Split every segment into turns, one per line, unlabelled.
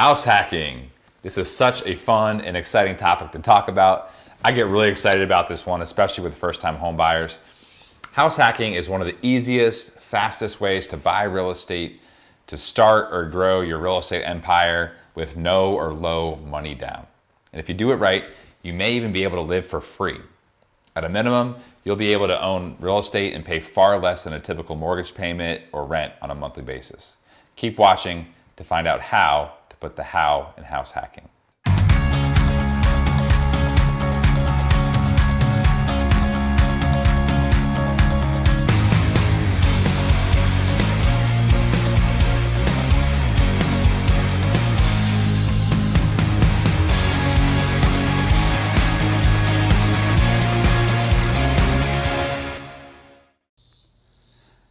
House hacking. This is such a fun and exciting topic to talk about. I get really excited about this one, especially with first-time home buyers. House hacking is one of the easiest, fastest ways to buy real estate, to start or grow your real estate empire with no or low money down. And if you do it right, you may even be able to live for free. At a minimum, you'll be able to own real estate and pay far less than a typical mortgage payment or rent on a monthly basis. Keep watching to find out how to put the how in house hacking.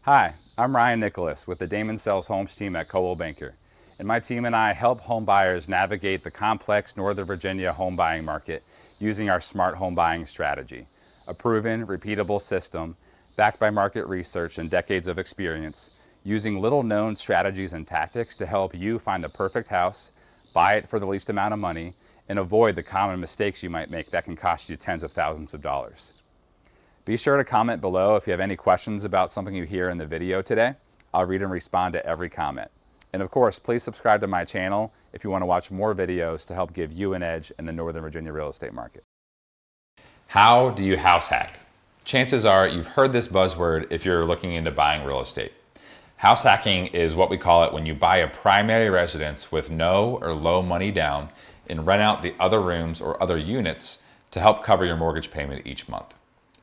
Hi, I'm Ryan Nicholas with the Damon Sells Homes team at Coldwell Banker, and my team and I help home buyers navigate the complex Northern Virginia home buying market using our smart home buying strategy, a proven, repeatable system backed by market research and decades of experience, using little-known strategies and tactics to help you find the perfect house, buy it for the least amount of money, and avoid the common mistakes you might make that can cost you tens of thousands of dollars. Be sure to comment below if you have any questions about something you hear in the video today. I'll read and respond to every comment. And of course, please subscribe to my channel if you want to watch more videos to help give you an edge in the Northern Virginia real estate market.
How do you house hack? Chances are you've heard this buzzword if you're looking into buying real estate. House hacking is what we call it when you buy a primary residence with no or low money down and rent out the other rooms or other units to help cover your mortgage payment each month.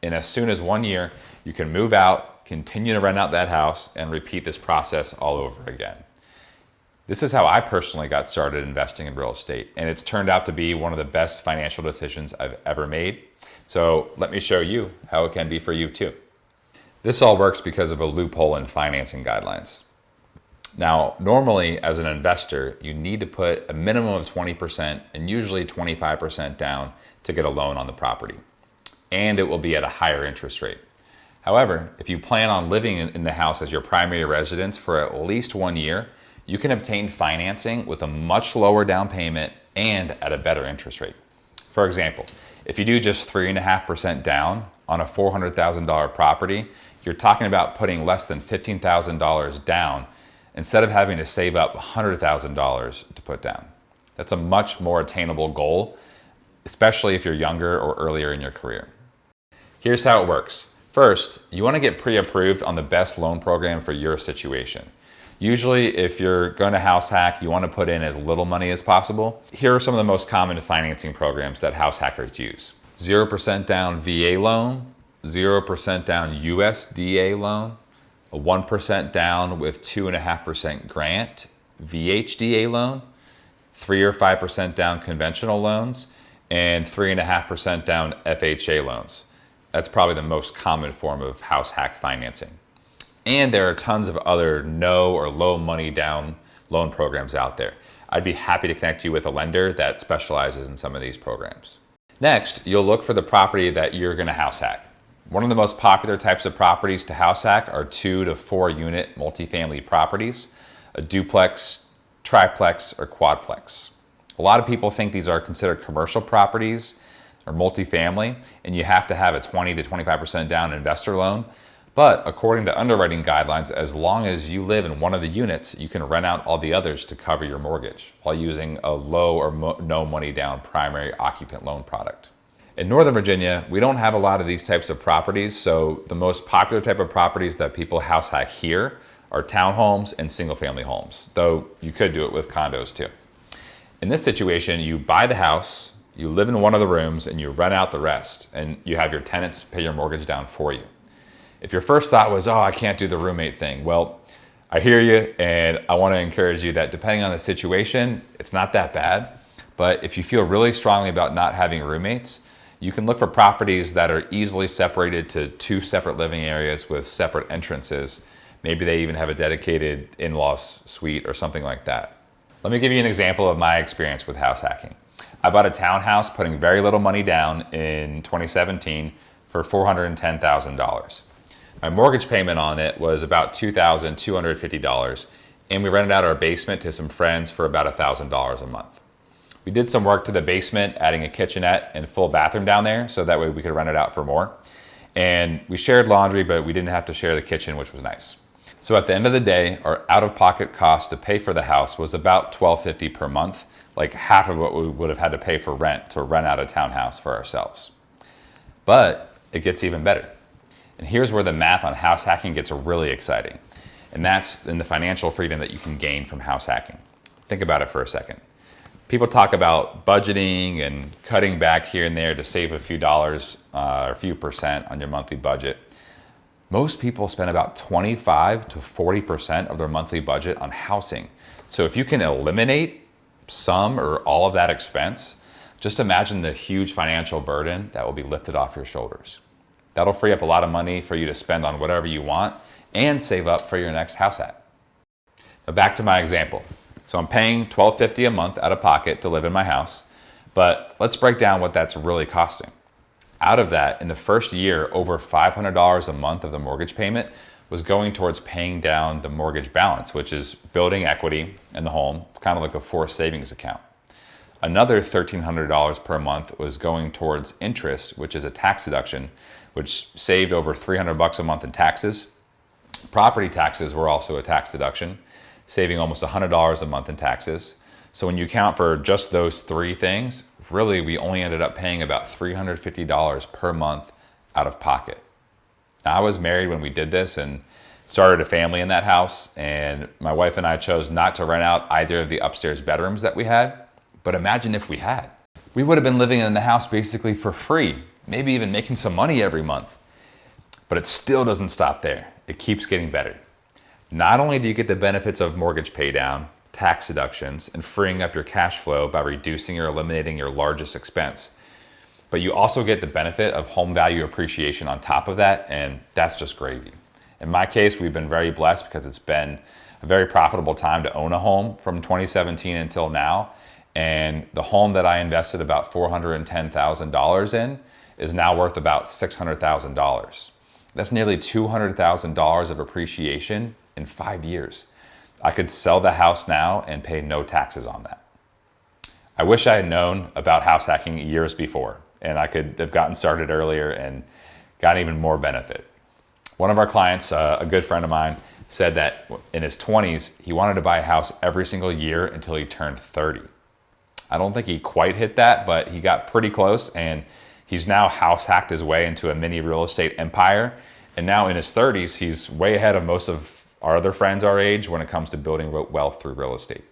In as soon as 1 year, you can move out, continue to rent out that house, and repeat this process all over again. This is how I personally got started investing in real estate, and it's turned out to be one of the best financial decisions I've ever made. So let me show you how it can be for you too. This all works because of a loophole in financing guidelines. Now, normally as an investor, you need to put a minimum of 20% and usually 25% down to get a loan on the property, and it will be at a higher interest rate. However, if you plan on living in the house as your primary residence for at least 1 year, you can obtain financing with a much lower down payment and at a better interest rate. For example, if you do just 3.5% down on a $400,000 property, you're talking about putting less than $15,000 down instead of having to save up $100,000 to put down. That's a much more attainable goal, especially if you're younger or earlier in your career. Here's how it works. First, you want to get pre-approved on the best loan program for your situation. Usually, if you're going to house hack, you want to put in as little money as possible. Here are some of the most common financing programs that house hackers use. 0% down VA loan, 0% down USDA loan, a 1% down with 2.5% grant VHDA loan, 3 or 5% down conventional loans, and 3.5% down FHA loans. That's probably the most common form of house hack financing. And there are tons of other no or low money down loan programs out there. I'd be happy to connect you with a lender that specializes in some of these programs. Next, you'll look for the property that you're going to house hack. One of the most popular types of properties to house hack are 2 to 4 unit multifamily properties, a duplex, triplex, or quadplex. A lot of people think these are considered commercial properties or multifamily, and you have to have a 20 to 25% down investor loan. But according to underwriting guidelines, as long as you live in one of the units, you can rent out all the others to cover your mortgage while using a low or no money down primary occupant loan product. In Northern Virginia, we don't have a lot of these types of properties, so the most popular type of properties that people house hack here are townhomes and single family homes, though you could do it with condos too. In this situation, you buy the house, you live in one of the rooms, and you rent out the rest, and you have your tenants pay your mortgage down for you. If your first thought was, oh, I can't do the roommate thing, well, I hear you, and I want to encourage you that depending on the situation, it's not that bad. But if you feel really strongly about not having roommates, you can look for properties that are easily separated to 2 separate living areas with separate entrances. Maybe they even have a dedicated in-laws suite or something like that. Let me give you an example of my experience with house hacking. I bought a townhouse putting very little money down in 2017 for $410,000. My mortgage payment on it was about $2,250, and we rented out our basement to some friends for about $1,000 a month. We did some work to the basement, adding a kitchenette and full bathroom down there, so that way we could rent it out for more. And we shared laundry, but we didn't have to share the kitchen, which was nice. So at the end of the day, our out-of-pocket cost to pay for the house was about $1,250 per month, like half of what we would have had to pay for rent to rent out a townhouse for ourselves. But it gets even better. And here's where the math on house hacking gets really exciting. And that's in the financial freedom that you can gain from house hacking. Think about it for a second. People talk about budgeting and cutting back here and there to save a few dollars or a few percent on your monthly budget. Most people spend about 25 to 40% of their monthly budget on housing. So if you can eliminate some or all of that expense, just imagine the huge financial burden that will be lifted off your shoulders. That'll free up a lot of money for you to spend on whatever you want and save up for your next house hack. Now back to my example. So I'm paying $1,250 a month out of pocket to live in my house, but let's break down what that's really costing. Out of that, in the first year, over $500 a month of the mortgage payment was going towards paying down the mortgage balance, which is building equity in the home. It's kind of like a forced savings account. Another $1,300 per month was going towards interest, which is a tax deduction, which saved over $300 a month in taxes. Property taxes were also a tax deduction, saving almost $100 a month in taxes. So when you account for just those three things, really we only ended up paying about $350 per month out of pocket. Now, I was married when we did this and started a family in that house, and my wife and I chose not to rent out either of the upstairs bedrooms that we had. But imagine if we had. We would have been living in the house basically for free, maybe even making some money every month. But it still doesn't stop there. It keeps getting better. Not only do you get the benefits of mortgage paydown, tax deductions, and freeing up your cash flow by reducing or eliminating your largest expense, but you also get the benefit of home value appreciation on top of that, and that's just gravy. In my case, we've been very blessed because it's been a very profitable time to own a home from 2017 until now, and the home that I invested about $410,000 in is now worth about $600,000. That's nearly $200,000 of appreciation in 5 years. I could sell the house now and pay no taxes on that. I wish I had known about house hacking years before, and I could have gotten started earlier and gotten even more benefit. One of our clients, a good friend of mine, said that in his 20s, he wanted to buy a house every single year until he turned 30. I don't think he quite hit that, but he got pretty close, and he's now house hacked his way into a mini real estate empire. And now in his 30s, he's way ahead of most of our other friends our age when it comes to building wealth through real estate.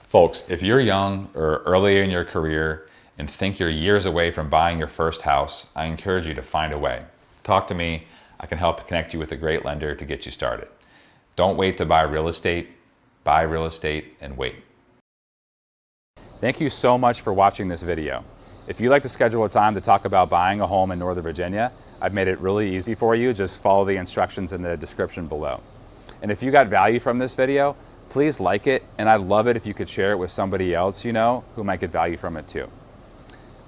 Folks, if you're young or earlier in your career and think you're years away from buying your first house, I encourage you to find a way. Talk to me. I can help connect you with a great lender to get you started. Don't wait to buy real estate and wait. Thank you so much for watching this video. If you'd like to schedule a time to talk about buying a home in Northern Virginia, I've made it really easy for you. Just follow the instructions in the description below. And if you got value from this video, please like it, and I'd love it if you could share it with somebody else you know who might get value from it too.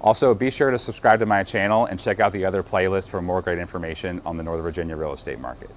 Also, be sure to subscribe to my channel and check out the other playlists for more great information on the Northern Virginia real estate market.